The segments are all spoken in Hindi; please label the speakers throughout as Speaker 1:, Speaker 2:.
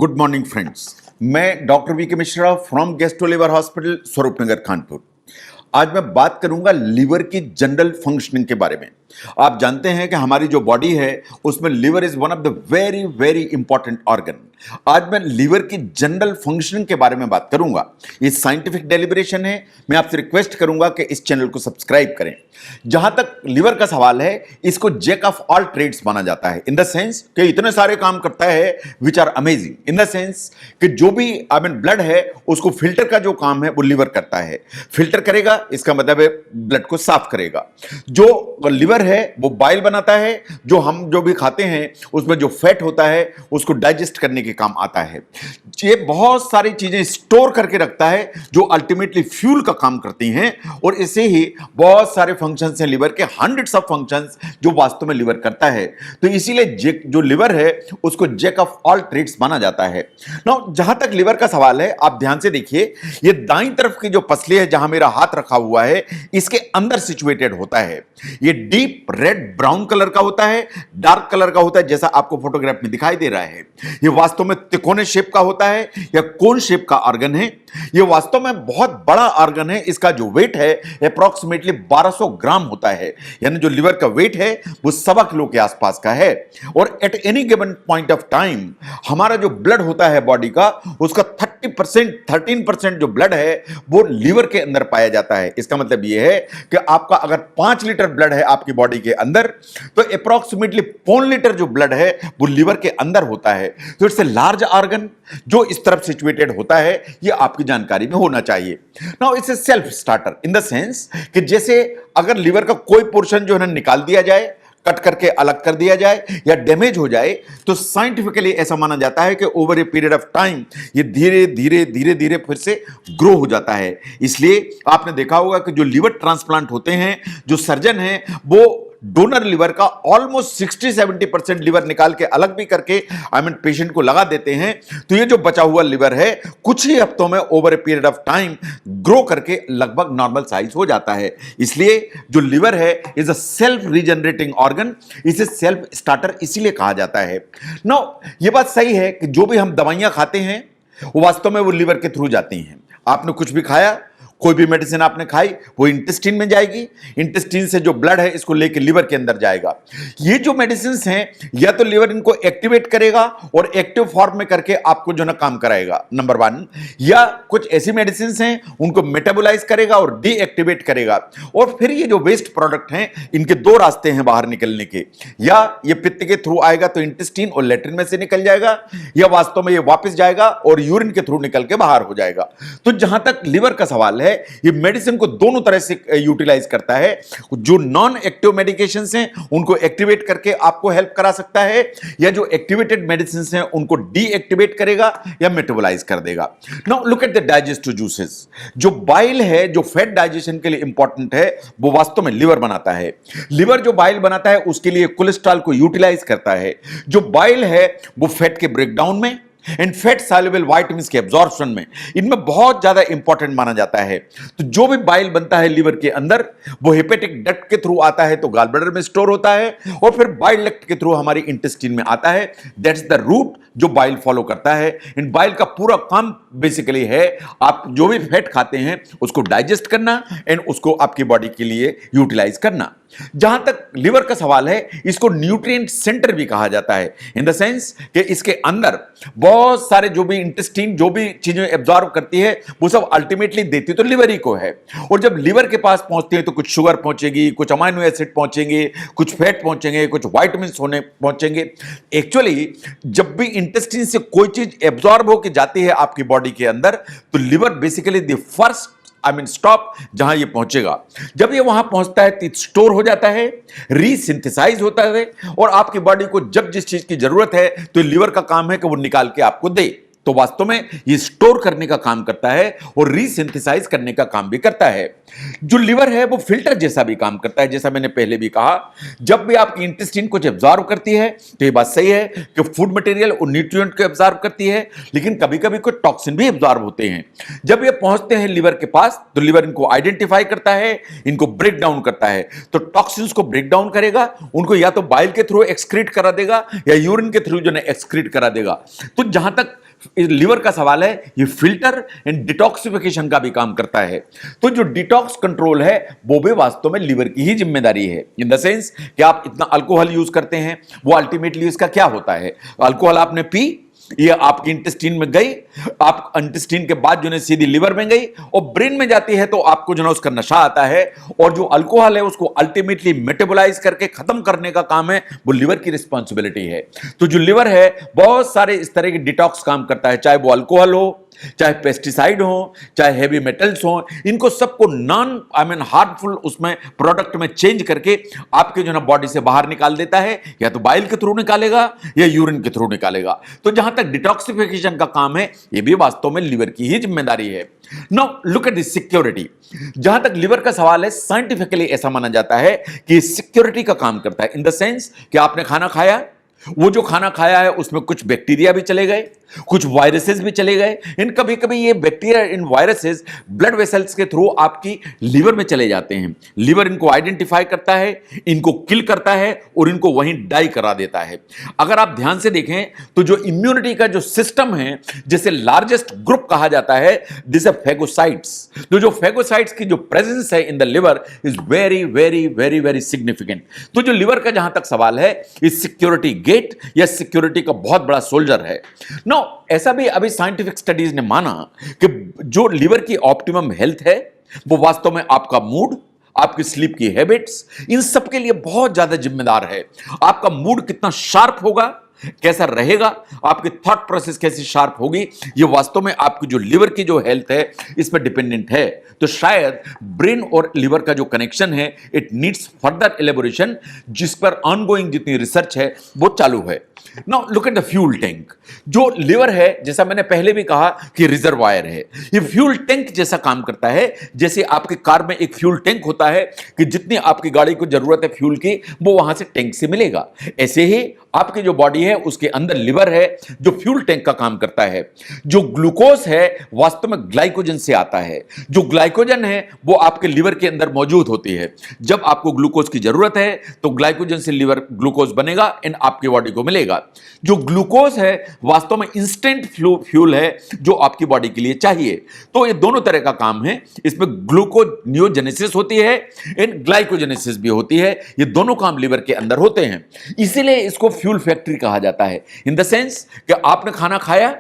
Speaker 1: Good morning friends. मैं doctor V K Mishra from gastro liver hospital Swaroop Nagar Kanpur. आज मैं बात करूंगा लिवर की जनरल फंक्शनिंग के बारे में। आप जानते हैं कि हमारी जो बॉडी है उसमें liver is one of the very very important organ. आज मैं लिवर की जनरल फंक्शनिंग के बारे में बात करूंगा। ये साइंटिफिक डेलिब्रेशन है। मैं आपसे रिक्वेस्ट करूंगा कि इस चैनल को सब्सक्राइब करें। जहां तक लिवर का सवाल है, इसको जैक ऑफ ऑल ट्रेड्स माना जाता है, इन द सेंस कि इतने सारे काम करता है which are amazing, in the sense कि जो भी ब्लड है उसको फिल्टर का जो काम है वो लिवर करता है। फिल्टर करेगा इसका मतलब है ब्लड को साफ करेगा। जो लिवर है वो बाइल बनाता है, जो भी खाते हैं उसमें जो फैट होता है उसको डाइजेस्ट करने के काम आता है। ये बहुत सारी चीजें स्टोर करके रखता है जो अल्टीमेटली फ्यूल का काम करती हैं, और इसे ही बहुत सारे फंक्शंस हैं लिवर के, हंड्रेड्स ऑफ फंक्शंस जो वास्तव में लिवर करता है। तो इसीलिए जो लिवर है उसको जैक ऑफ ऑल ट्रेड्स माना जाता है। नाउ जहां तक लिवर का सवाल है, आप ध्यान से देखिए, ये दाईं तरफ की जो पसली है जहां मेरा हाथ रखा हुआ है, इसके अंदर सिचुएटेड होता है। ये डीप रेड ब्राउन कलर का होता है, डार्क कलर का होता है, जैसा आपको फोटोग्राफ में दिखाई दे रहा है। ये वास्तव में तिकोने शेप का होता है या कोन शेप का ऑर्गन है। ये वास्तव में बहुत बड़ा ऑर्गन है। इसका जो वेट है अप्रॉक्सीमेटली 1200 ग्राम होता है, यानी जो लिवर का वेट है वो 1.25 किलो के आसपास का है। और at any given point of time हमारा जो ब्लड होता है बॉडी का, उसका 13% जो ब्लड है वो लिवर के अंदर पाया जाता है। इसका मतलब यह है कि आपका अगर 5 लीटर ब्लड है आपकी बॉडी के अंदर, तो अप्रॉक्सीमेटली 1.25 लीटर जो ब्लड है वो लिवर के अंदर होता है। तो इट्स ए लार्ज ऑर्गन जो इस तरफ सिचुएटेड होता है, ये आपकी जानकारी में होना चाहिए। Now it's a self starter in the sense कि जैसे अगर लिवर का कोई पोर्शन जो है निकाल दिया जाए, कट करके अलग कर दिया जाए या डैमेज हो जाए, तो साइंटिफिकली ऐसा माना जाता है कि over a period of time ये धीरे धीरे फिर से ग्रो हो जाता है। इसलिए आपने देखा होगा कि जो लिवर ट्रांसप्लांट होते हैं, जो सर्जन हैं वो डोनर लिवर का ऑलमोस्ट 60-70% लिवर निकाल के अलग भी करके पेशेंट को लगा देते हैं। तो ये जो बचा हुआ लिवर है कुछ ही हफ्तों में over a period of time grow करके लगभग नॉर्मल साइज हो जाता है। इसलिए जो लिवर है is a self regenerating organ, इसे सेल्फ स्टार्टर इसीलिए कहा जाता है। नो, ये बात सही है कि जो भी हम दवाइयां खाते हैं वो वास्तव में वो लिवर के थ्रू जाती हैं। आपने कुछ भी खाया, कोई भी मेडिसिन आपने खाई, वो इंटेस्टाइन में जाएगी। इंटेस्टाइन से जो ब्लड है इसको लेके लिवर के अंदर जाएगा। ये जो मेडिसिन हैं या तो लिवर इनको एक्टिवेट करेगा और एक्टिव फॉर्म में करके आपको जो ना काम कराएगा, नंबर 1, या कुछ ऐसी मेडिसिन हैं उनको मेटाबोलाइज करेगा और डीएक्टिवेट करेगा। और फिर ये जो वेस्ट प्रोडक्ट हैं, इनके 2 रास्ते हैं बाहर निकलने के, या ये पित्त के थ्रू आएगा तो इंटेस्टाइन और लेट्रिन में से निकल जाएगा, या वास्तव में ये वापस जाएगा और यूरिन के थ्रू निकल के बाहर हो जाएगा। तो जहां तक लिवर का सवाल है, ये मेडिसिन को दोनों तरह से यूटिलाइज करता है। जो नॉन एक्टिव मेडिकेशंस हैं उनको एक्टिवेट करके आपको हेल्प करा सकता है, या जो एक्टिवेटेड मेडिसिन हैं उनको डीएक्टिवेट करेगा या मेटाबोलाइज कर देगा। Now look at the digestive juices. जो बाइल है, जो फैट डाइजेशन के लिए इंपॉर्टेंट है, वो वास्तव में लिवर बनाता है। लिवर जो बाइल बनाता है उसके लिए कोलेस्ट्रॉल को यूटिलाइज करता है। जो बाइल है वो फैट के ब्रेकडाउन में एंड फैट सॉल्युबल विटामिन्स के एब्जॉर्प्शन में, इनमें बहुत ज्यादा इंपॉर्टेंट माना जाता है। तो जो भी बाइल बनता है लिवर के अंदर, वो हेपेटिक डक्ट के थ्रू आता है तो गॉल ब्लैडर में स्टोर होता है, और फिर बाइल डक्ट के थ्रू हमारी इंटेस्टाइन में आता है। दैट्स द रूट जो बाइल फॉलो करता है। इन बाइल का पूरा काम बेसिकली है आप जो भी फैट खाते हैं उसको डाइजेस्ट करना एंड उसको आपकी बॉडी के लिए यूटिलाइज करना। जहां तक लिवर का सवाल है, इसको न्यूट्रिएंट सेंटर भी कहा जाता है, इन द सेंस कि इसके अंदर बहुत सारे जो भी इंटेस्टाइन जो भी चीजें एब्जॉर्ब करती है वो सब अल्टीमेटली देती तो लिवर ही को है। और जब लिवर के पास पहुंचती है तो कुछ शुगर पहुंचेगी, कुछ अमाइनो एसिड पहुंचेंगे, कुछ फैट पहुंचेंगे, कुछ विटामिन्स होने पहुंचेंगे। एक्चुअली जब भी इंटेस्टाइन से कोई चीज एब्जॉर्ब होकर जाती है आपकी बॉडी के अंदर, तो liver basically the first stop जहां ये पहुंचेगा। जब ये वहां पहुंचता है तो स्टोर हो जाता है, रीसिंथेसाइज होता है, और आपकी बॉडी को जब जिस चीज की जरूरत है तो लिवर का काम है कि वो निकाल के आपको दे। तो वास्तव में ये स्टोर करने का काम करता है और रीसिंथेसाइज करने का काम भी करता है। जो लिवर है वो फिल्टर जैसा भी काम करता है। जैसा मैंने पहले भी कहा, जब भी आपकी इंटेस्टाइन कुछ एब्जॉर्ब करती है तो ये बात सही है कि फूड मटेरियल और न्यूट्रिएंट को एब्जॉर्ब करती है, लेकिन कभी कभी कुछ टॉक्सिन भी एब्जॉर्ब होते हैं। जब ये पहुंचते हैं लिवर के पास तो लिवर इनको आइडेंटिफाई करता है, इनको ब्रेक डाउन करता है। तो टॉक्सिन्स को ब्रेक डाउन करेगा, उनको या तो बाइल के थ्रू एक्सक्रीट करा देगा या यूरिन के थ्रू जो है एक्सक्रीट करा देगा। तो जहां तक लिवर का सवाल है, ये फिल्टर एंड डिटॉक्सिफिकेशन का भी काम करता है। तो जो डिटॉक्स कंट्रोल है वो भी वास्तव में लिवर की ही जिम्मेदारी है, इन द सेंस कि आप इतना अल्कोहल यूज करते हैं, वो अल्टीमेटली इसका क्या होता है, अल्कोहल आपने पी, ये आपकी इंटेस्टीन में गई, आप इंटेस्टीन के बाद जो है सीधी लिवर में गई और ब्रेन में जाती है, तो आपको जो है उसका नशा आता है, और जो अल्कोहल है उसको अल्टीमेटली मेटाबोलाइज करके खत्म करने का काम है, वो लिवर की रिस्पॉन्सिबिलिटी है। तो जो लिवर है बहुत सारे इस तरह के डिटॉक्स काम करता है, चाहे वो अल्कोहल हो, चाहे पेस्टिसाइड हो, चाहे हेवी मेटल्स हो, इनको सबको नॉन हार्मफुल उसमें प्रोडक्ट में चेंज करके आपके जो ना बॉडी से बाहर निकाल देता है, या तो बाइल के थ्रू निकालेगा या यूरिन के थ्रू निकालेगा। तो जहां तक डिटॉक्सिफिकेशन का काम है, ये भी वास्तव में लिवर की ही जिम्मेदारी है। Now look at the security. जहां तक लिवर का सवाल है, साइंटिफिकली ऐसा माना जाता है कि सिक्योरिटी का काम करता है, इन द सेंस कि आपने खाना खाया, वो जो खाना खाया है उसमें कुछ बैक्टीरिया भी चले गए, कुछ वायरसेस भी चले गए, इन कभी कभी ये बैक्टीरिया इन वायरसेस ब्लड वेसल्स के थ्रू आपकी लिवर में चले जाते हैं। लिवर इनको आइडेंटिफाई करता है, इनको किल करता है और इनको वहीं डाई करा देता है। अगर आप ध्यान से देखें तो जो इम्यूनिटी का जो सिस्टम है, जिसे लार्जेस्ट ग्रुप कहा जाता है, दिस फेगोसाइट्स। तो जो फेगोसाइट्स की जो प्रेजेंस है in the liver is very very very very significant. तो जो लिवर का जहां तक सवाल है, इस सिक्योरिटी गेट या सिक्योरिटी का बहुत बड़ा सोल्जर है। नो, ऐसा भी अभी साइंटिफिक स्टडीज ने माना कि जो लिवर की ऑप्टिमम हेल्थ है, वो वास्तव में आपका मूड, आपकी स्लीप की हैबिट्स, इन सब के लिए बहुत ज्यादा जिम्मेदार है। आपका मूड कितना शार्प होगा, कैसा रहेगा, आपकी थॉट प्रोसेस कैसी शार्प होगी, ये वास्तव में आपकी जो लिवर की जो हेल्थ है इस पर डिपेंडेंट है। तो शायद ब्रेन और लिवर का जो कनेक्शन है, इट नीड्स फर्दर एलेबोरेशन, जिस पर ऑनगोइंग जितनी रिसर्च है वो चालू है। Now look at the fuel tank. जो लिवर है, जैसा मैंने पहले भी कहा कि रिजर्वायर है, ये फ्यूल टैंक जैसा काम करता है। जैसे आपके कार में एक फ्यूल टैंक होता है कि जितनी आपकी गाड़ी को जरूरत है फ्यूल की, वो वहां से टैंक से मिलेगा, ऐसे ही आपकी जो बॉडी है उसके अंदर लिवर है जो फ्यूल टैंक का काम करता है। जो ग्लूकोज है वास्तव में ग्लाइकोजन से आता है। जो ग्लाइकोजन है वो आपके लिवर के अंदर मौजूद होती है। जब आपको ग्लूकोज की जरूरत है तो ग्लाइकोजन से लिवर ग्लूकोज बनेगा एंड आपकी बॉडी को मिलेगा। जो ग्लूकोज है वास्तव में इंस्टेंट फ्यूल है जो आपकी बॉडी के लिए चाहिए। तो ये दोनों तरह का काम है, इसमें ग्लूकोनियोजेनेसिस होती है एंड ग्लाइकोजेनेसिस भी होती है। ये दोनों काम लिवर के अंदर होते हैं, इसीलिए इसको फ्यूल फैक्ट्री कहा जाता है। इन द सेंस कि आपने खाना खाया,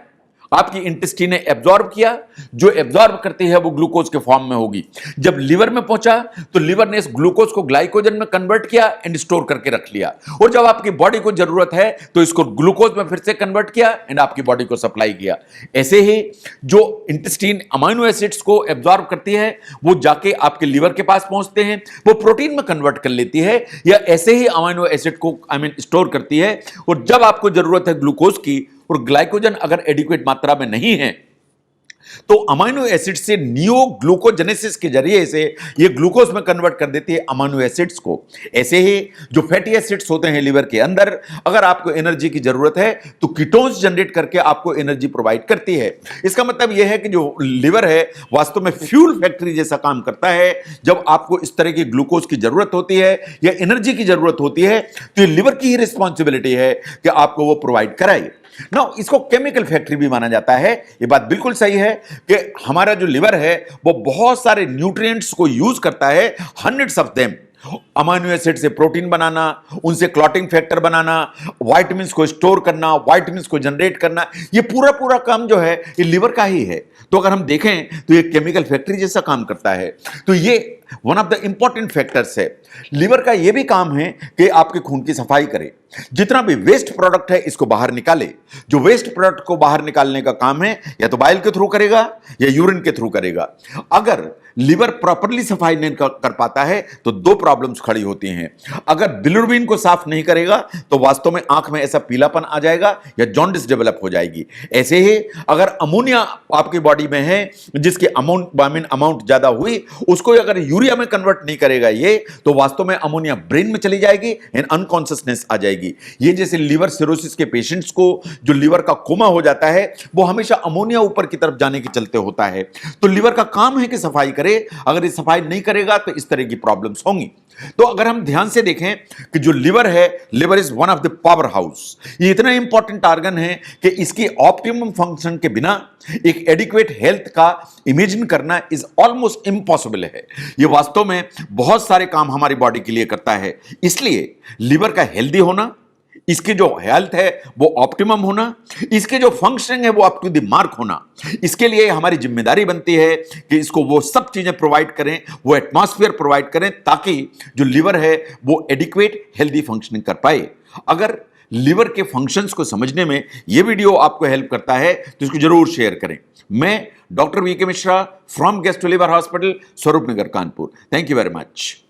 Speaker 1: आपकी इंटेस्टाइन ने एब्जॉर्ब किया, जो एब्जॉर्ब करती है वो ग्लूकोज के फॉर्म में होगी। जब लिवर में पहुंचा तो लिवर ने इस ग्लूकोज को ग्लाइकोजन में कन्वर्ट किया एंड स्टोर करके रख लिया, और जब आपकी बॉडी को जरूरत है तो इसको ग्लूकोज में फिर से कन्वर्ट किया एंड आपकी बॉडी को सप्लाई किया। ऐसे ही जो इंटेस्टाइन अमाइनो एसिड्स को एब्जॉर्ब करती है वो जाके आपके लिवर के पास पहुंचते हैं, वो प्रोटीन में कन्वर्ट कर लेती है, या ऐसे ही अमाइनो एसिड को स्टोर करती है। और जब आपको जरूरत है ग्लूकोज की और ग्लाइकोजन अगर एडिक्वेट मात्रा में नहीं है तो अमाइनो एसिड से नियोग्लूकोजेनेसिस के जरिए से ये ग्लूकोज में कन्वर्ट कर देती है अमाइनो एसिड्स को। ऐसे ही जो फैटी एसिड्स होते हैं लिवर के अंदर, अगर आपको एनर्जी की जरूरत है तो कीटोन्स जनरेट करके आपको एनर्जी प्रोवाइड करती है। इसका मतलब यह है कि जो लिवर है वास्तव में फ्यूल फैक्ट्री जैसा काम करता है। जब आपको इस तरह की ग्लूकोज की जरूरत होती है या एनर्जी की जरूरत होती है तो ये लिवर की ही रिस्पॉन्सिबिलिटी है कि आपको वो प्रोवाइड कराए। नो, इसको केमिकल फैक्ट्री भी माना जाता है। ये बात बिल्कुल सही है कि हमारा जो लिवर है वो बहुत सारे न्यूट्रिएंट्स को यूज करता है, hundreds of them, amino acid से प्रोटीन बनाना, उनसे क्लॉटिंग फैक्टर बनाना, विटामिन्स को स्टोर करना, विटामिन्स को जनरेट करना, ये पूरा काम जो है ये लिवर का ही है। तो अगर हम देखें तो ये केमिकल फैक्ट्री जैसा काम करता है। तो ये one of the important factors है। लिवर का ये भी काम है कि आपके खून की सफाई करे, जितना भी वेस्ट प्रोडक्ट है इसको बाहर निकाले। जो वेस्ट प्रोडक्ट को बाहर निकालने का काम है या तो बाइल के थ्रू करेगा या यूरिन के थ्रू करेगा। अगर लिवर प्रॉपरली सफाई नहीं कर पाता है तो दो प्रॉब्लम्स खड़ी होती हैं। अगर बिलिरुबिन को साफ नहीं करेगा तो वास्तव में आंख में ऐसा पीलापन आ जाएगा या जॉन्डिस डेवलप हो जाएगी। ऐसे ही अगर अमोनिया आपकी बॉडी में है जिसकी अमाउंट ज्यादा हुई, उसको अगर यूरिया में कन्वर्ट नहीं करेगा ये, तो वास्तव में अमोनिया ब्रेन में चली जाएगी एंड अनकॉन्शियसनेस आ जाएगी। ये जैसे लिवर सिरोसिस के पेशेंट्स को जो लिवर का कोमा हो जाता है, वो हमेशा अमोनिया ऊपर की तरफ जाने के चलते होता है। तो लिवर का काम है कि सफाई करे, अगर ये सफाई नहीं करेगा तो इस तरह की प्रॉब्लम्स होंगी। तो अगर हम ध्यान से देखें कि जो लिवर है, liver is one of the power house. ये इतना इंपॉर्टेंट ऑर्गन है कि इसकी ऑप्टिमम फंक्शन के बिना एक एडिक्वेट हेल्थ का इमेजिन करना इज ऑलमोस्ट इम्पॉसिबल है। ये वास्तव में बहुत सारे काम हमारी बॉडी के लिए करता है। इसलिए लिवर का हेल्दी होना, इसकी जो हेल्थ है वो ऑप्टिमम होना, इसके जो फंक्शनिंग है वो अप टू द मार्क होना, इसके लिए हमारी जिम्मेदारी बनती है कि इसको वो सब चीजें प्रोवाइड करें, वो एटमॉस्फेयर प्रोवाइड करें, ताकि जो लिवर है वो एडिक्वेट हेल्दी फंक्शनिंग कर पाए। अगर लिवर के फंक्शंस को समझने में ये वीडियो आपको हेल्प करता है तो इसको जरूर शेयर करें। मैं doctor V K Mishra from gastro liver hospital, Swaroop Nagar, Kanpur. Thank you very much.